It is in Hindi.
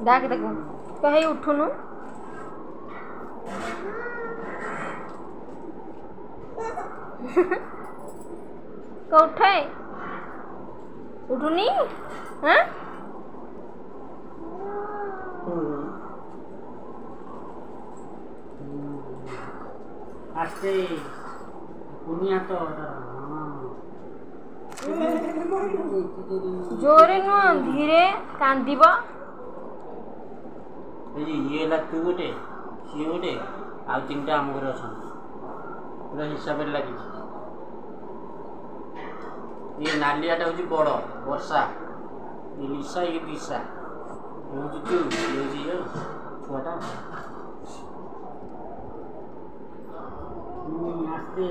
डाक देखो कहीं उठुनु को उठे उठुनी हाँ आस्ते पुनिया तो जोरे नुह धीरे कांदीब ये लगतु गोटे सी गोटे आउ तीन टा आम घर अच्छा पूरा हिसाब लगी ये नालियाटा हूँ बड़ वर्षा ये लिसा ये दिशा हूँ तू ये छुआटा आस्ते